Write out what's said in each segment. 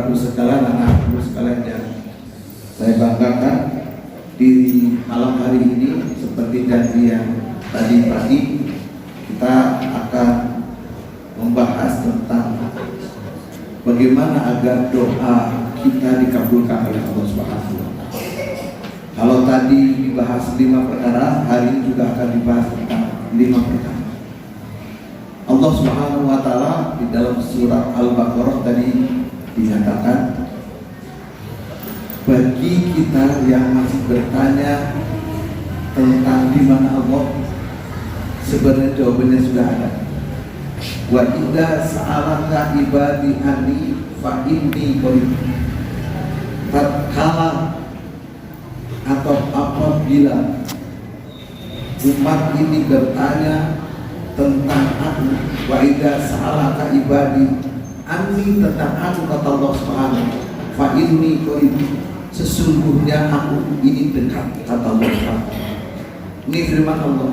saudaraku sekalian, anak-anakku sekalian yang saya banggakan, di malam hari ini seperti janji yang tadi pagi kita akan membahas tentang bagaimana agar doa kita dikabulkan oleh Allah Subhanahu wa Ta'ala. Kalau tadi dibahas 5 perkara, hari ini juga akan dibahas tentang 5 perkara. Allah Subhanahu wa Ta'ala di dalam surah Al-Baqarah tadi dinyatakan, bagi kita yang masih bertanya tentang di mana Allah, sebenarnya jawabannya sudah ada. Wa idza sa'alaka ibadi anni fa inni qarib. Tatkala atau apabila umat ini bertanya tentang aku, wa idza sa'alaka ibadi anni, tentang aku, kata Allah Subhanahu, fa inni qarib, sesungguhnya aku ini dekat, kata Allah. Ini firman Allah.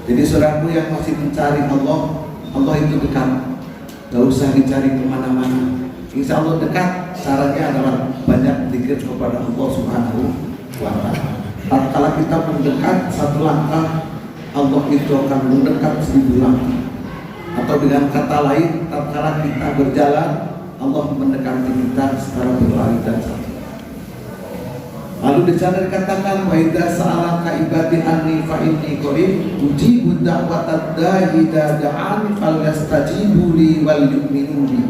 Jadi saudaraku yang masih mencari Allah, Allah itu dekat. Gak usah dicari kemana-mana. Insya Allah dekat. Caranya adalah banyak zikir kepada Allah Subhanahu wa Ta'ala. Tatkala kita mendekat 1 langkah, Allah itu akan mendekat 1000 langkah. Atau dengan kata lain, tatkala kita berjalan, Allah mendekati kita secara berlari dan jalan. Lalu di sana dikatakan, wa idza sa'alaka ibadi anni fa inni qarib ujibu da'watad da'i idza da'an falyastajibu li wal yu'minu bi.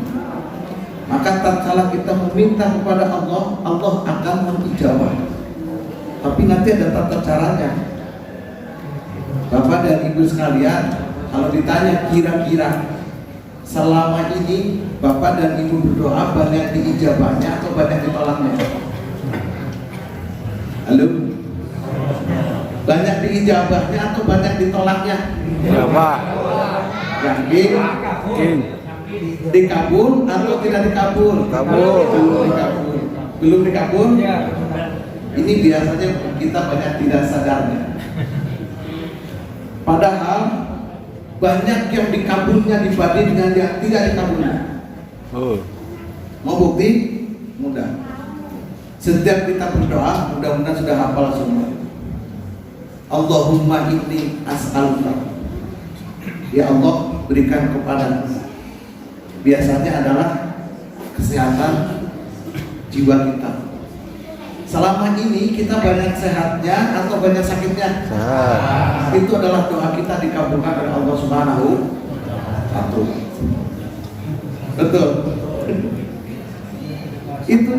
Maka tatkala kita meminta kepada Allah, Allah akan mengijabah. Tapi nanti ada tata caranya. Bapak dan Ibu sekalian, kalau ditanya kira-kira selama ini Bapak dan Ibu berdoa banyak diijabahnya atau banyak ditolaknya? Halo? Banyak diijabahnya atau banyak ditolaknya? Ijabah. Yakin? Dikabul atau tidak dikabul? Kabul. Belum dikabul? Ini biasanya kita banyak tidak sadarnya. Padahal banyak yang dikabulnya dibanding dengan yang tidak dikabulnya. Mau bukti? Mudah. Setiap kita berdoa, mudah-mudahan sudah hafal semua. Allahumma inni as'aluka. Ya Allah, berikan kepada, biasanya adalah kesehatan jiwa kita. Selama ini kita banyak sehatnya atau banyak sakitnya? Sehat. Itu adalah doa kita dikabulkan oleh Allah Subhanahu wa Ta'ala. Betul. Itu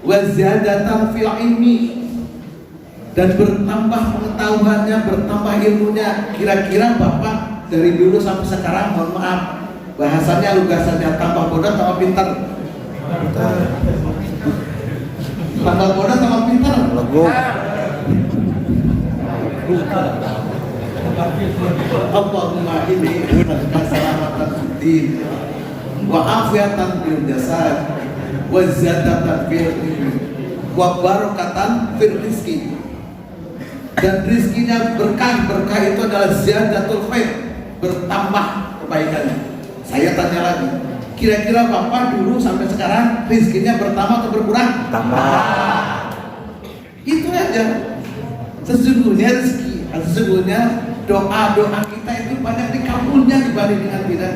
waziyadatan fil ilmi, dan bertambah pengetahuannya, bertambah ilmunya. Kira-kira Bapak dari dulu sampai sekarang, mohon maaf, bahasanya lugasannya tambah bodoh tambah pintar? Tambah bodoh tambah pintar? Legum. Allahumma inni salamatan fiddin wa afiyatan fil jasad wa ziyadatan fil ilmi wa barakatan fil rizki. Dan rizkinya berkah. Berkah itu adalah ziyadatul khair, bertambah kebaikannya. Saya tanya lagi, kira-kira Bapak dulu sampai sekarang rizkinya bertambah atau berkurang? Tambah. Itu aja. Sesungguhnya rezeki, sesungguhnya doa-doa kita itu banyak dikabulnya dibanding dengan tidak.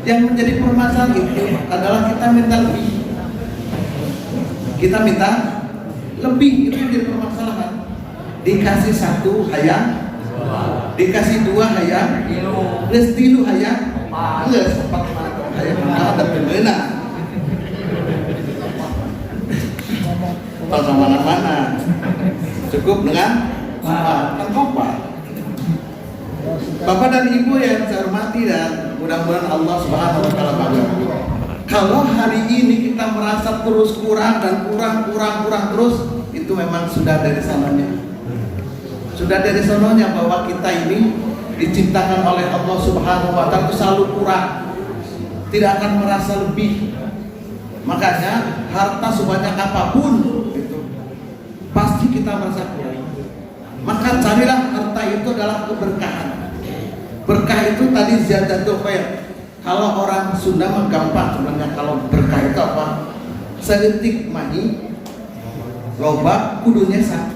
Yang menjadi permasalahan itu adalah kita minta lebih. Kita minta lebih, itu yang jadi permasalahan. Dikasih 1 hayang, dikasih 2 hayang, plus 3 hayang, plus 4 hayang. Ada pembina. Pas mana-mana. Cukup dengan kompak. Bapak dan Ibu yang saya hormati dan mudah-mudahan Allah Subhanahu wa Ta'ala bangga. Kalau hari ini kita merasa terus kurang dan kurang terus, itu memang sudah dari sananya. Sudah dari sananya bahwa kita ini diciptakan oleh Allah Subhanahu wa Ta'ala itu selalu kurang. Tidak akan merasa lebih. Makanya harta sebanyak apapun itu pasti kita merasa kurang. Maka carilah harta itu adalah keberkahan. Berkah itu tadi ziyadatul khair, Kalau orang Sunda mah gampang sebenarnya, kalau berkah itu apa? Sedetik mani, loba kudunya sah,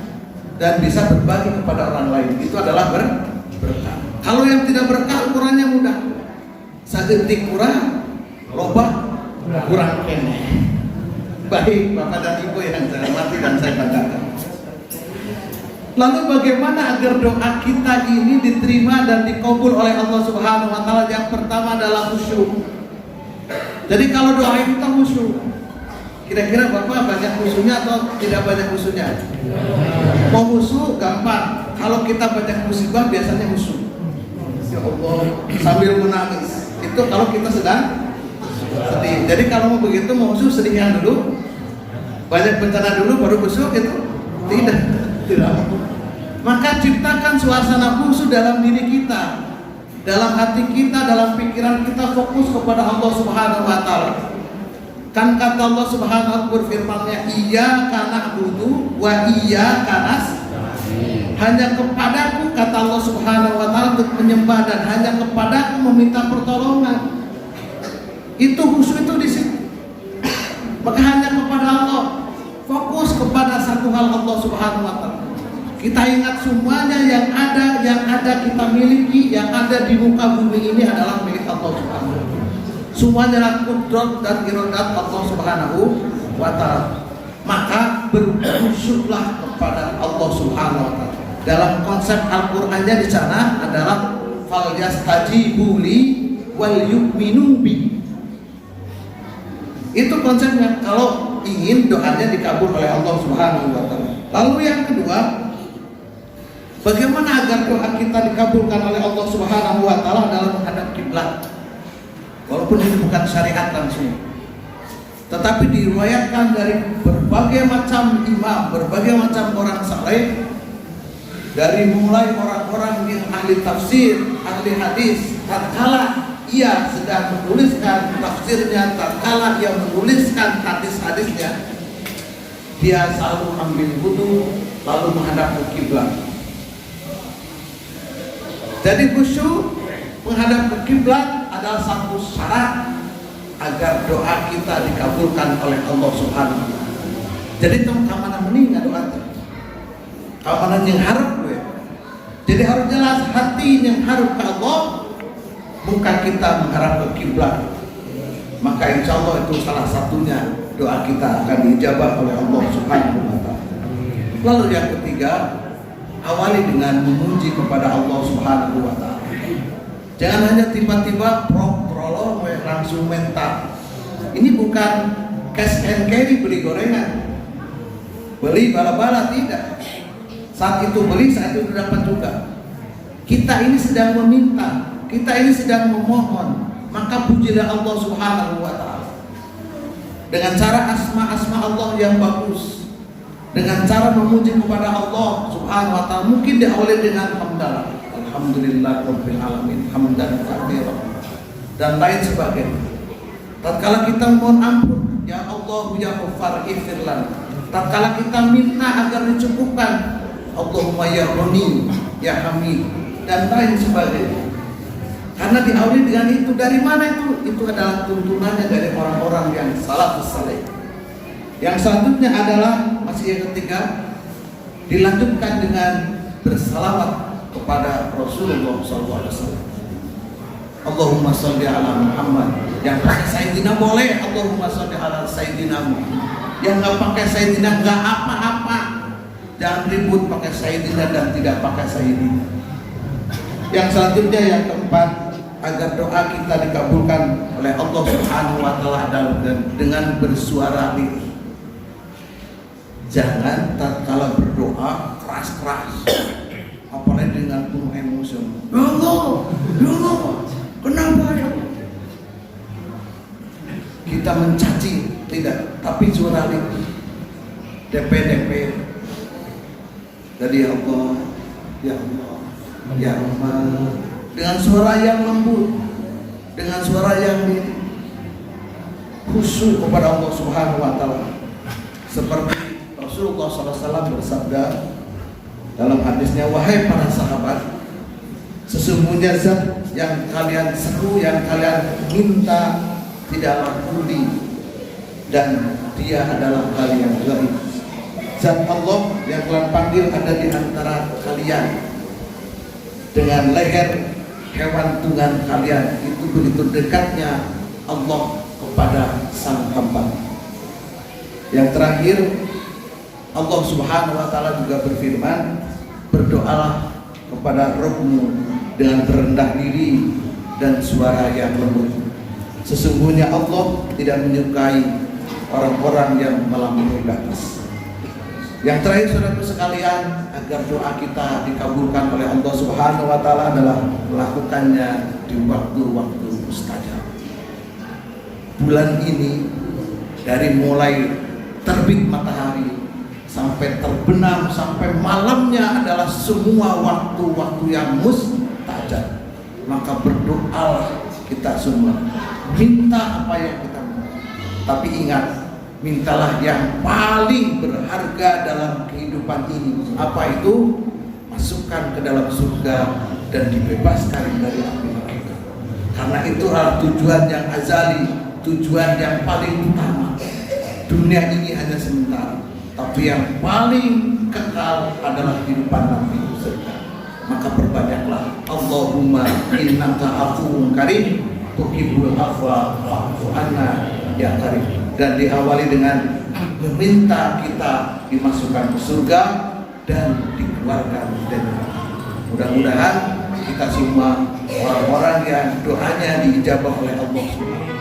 dan bisa berbagi kepada orang lain. Itu adalah berkah. Kalau yang tidak berkah ukurannya mudah. Sedetik kurang, loba kurang kene. Baik Bapak dan Ibu yang saya hormati dan saya banggakan. Lalu bagaimana agar doa kita ini diterima dan dikabul oleh Allah Subhanahu wa taala? Yang pertama adalah khusyuk. Jadi kalau doa kita khusyuk, kira-kira Bapak banyak khusyuknya atau tidak banyak khusyuknya? Mau khusyuk gampang. Kalau kita banyak musibah biasanya khusyuk. Ya Allah, sambil menangis. Itu kalau kita sedang sedih. Jadi kalau mau begitu, mau khusyuk sedihnya dulu, banyak bencana dulu baru khusyuk itu? Tidak. Maka ciptakan suasana khusyuk dalam diri kita, dalam hati kita, dalam pikiran kita, fokus kepada Allah Subhanahu wa taala. Kan kata Allah Subhanahu wa taala berfirman-Nya, iyyaka na'budu wa iyyaka nasta'in. Hanya kepadaku, kata Allah Subhanahu wa taala, untuk menyembah, dan hanya kepadaku meminta pertolongan. Itu khusyuk itu di situ. Maka hanya kepada Allah, fokus kepada satu hal Allah Subhanahu wa taala. Kita ingat semuanya yang ada kita miliki, yang ada di muka bumi ini adalah milik Allah Subhanahu wa taala. Semuanya adalah kudrat dan iradat Allah Subhanahu wa taala. Maka berkhusyuklah kepada Allah Subhanahu wa taala. Dalam konsep Al-Qur'annya di sana adalah fal yastajibu li wal yu'minu bi. Itu konsepnya kalau ingin doanya dikabul oleh Allah Subhanahu wa taala. Lalu yang kedua, bagaimana agar doa kita dikabulkan oleh Allah Subhanahu wa taala dalam menghadap kiblat? Walaupun ini bukan syariat langsung, tetapi diriwayatkan dari berbagai macam imam, berbagai macam orang saleh, dari mulai orang-orang yang ahli tafsir, ahli hadis, tatkala ia sedang menuliskan tafsirnya, tatkala ia menuliskan hadis-hadisnya, dia selalu ambil wudu lalu menghadap ke kiblat. Jadi khusyuk menghadap ke kiblat adalah satu syarat agar doa kita dikabulkan oleh Allah Subhanahu wa taala. Jadi keamanan meninggal doa. Keamanan yang harap gue. Jadi harus jelas hati yang harap ke Allah, muka kita menghadap ke kiblat. Maka insya Allah itu salah satunya doa kita akan diijabah oleh Allah Subhanahu wa taala. Lalu yang ketiga, awali dengan memuji kepada Allah Subhanahu wa taala. Jangan hanya tiba-tiba prolog langsung mental. Ini bukan cash and carry beli gorengan, beli bala-bala, tidak. Saat itu beli, saat itu dapat juga. Kita ini sedang meminta, kita ini sedang memohon, maka pujilah Allah Subhanahu wa taala dengan cara asma-asma Allah yang bagus, dengan cara memuji kepada Allah Subhanahu wa taala. Mungkin diawali dengan hamdalah, alhamdulillah rabbil alamin, hamdan katsiran, dan lain sebagainya. Tatkala kita mohon ampun, ya Allah ya Ghaffar ighfir lana. Tatkala kita minta agar dicukupkan, Allahumma ya Ghani ya Hamid, dan lain sebagainya. Karena diawali dengan itu. Dari mana itu? Itu adalah tuntunannya dari orang-orang yang salafus saleh. Yang selanjutnya adalah masih yang ketiga, dilanjutkan dengan bersalawat kepada Rasulullah SAW. Allahumma sholli ala Muhammad. Yang pakai Sayyidina boleh, Allahumma sholli ala Sayyidina Muhammad. Yang nggak pakai Sayyidina nggak apa-apa. Jangan ribut pakai Sayyidina dan tidak pakai Sayyidina. Yang selanjutnya yang keempat, agar doa kita dikabulkan oleh Allah Subhanahu wa taala dengan bersuara lirih. Jangan tatkala berdoa keras-keras, apalagi dengan penuh emosi. Ya Allah, kenapa ya? Kita mencaci, tidak, tapi suara lirih. DP. Jadi ya Allah, ya Allah, ya Allah, dengan suara yang lembut, dengan suara yang lirih, khusyuk kepada Allah Subhanahu wa taala. Seperti Rasulullah SAW bersabda dalam hadisnya, wahai para sahabat, sesungguhnya zat yang kalian seru, yang kalian minta tidaklah tuli, dan Dia adalah hal yang gaib. Zat Allah yang kalian panggil ada di antara kalian. Dengan leher hewan tunggang kalian, itu begitu dekatnya Allah kepada sang hamba. Yang terakhir, Allah Subhanahu wa Ta'ala juga berfirman, berdoalah kepada Rabbmu dengan berendah diri dan suara yang lembut. Sesungguhnya Allah tidak menyukai orang-orang yang melampaui batas. Yang terakhir, saudaraku sekalian, agar doa kita dikabulkan oleh Allah Subhanahu wa Ta'ala adalah melakukannya di waktu-waktu mustajab. Bulan ini dari mulai terbit matahari sampai terbenam sampai malamnya adalah semua waktu-waktu yang mustajab. Maka berdoa kita semua, minta apa yang kita mau. Tapi ingat, mintalah yang paling berharga dalam kehidupan ini. Apa itu? Masukkan ke dalam surga dan dibebaskan dari api neraka. Karena itu adalah tujuan yang azali, tujuan yang paling utama. Dunia ini hanya sementara, tapi yang paling kekal adalah kehidupan nanti di surga. Maka perbanyaklah Allahumma innaka afuwun karim tuhibbul afwa fa'fu anna ya karim. Dan diawali dengan meminta kita dimasukkan ke surga dan dikeluarkan dari neraka. Mudah-mudahan kita semua orang-orang yang doanya diijabah oleh Allah Subhanahu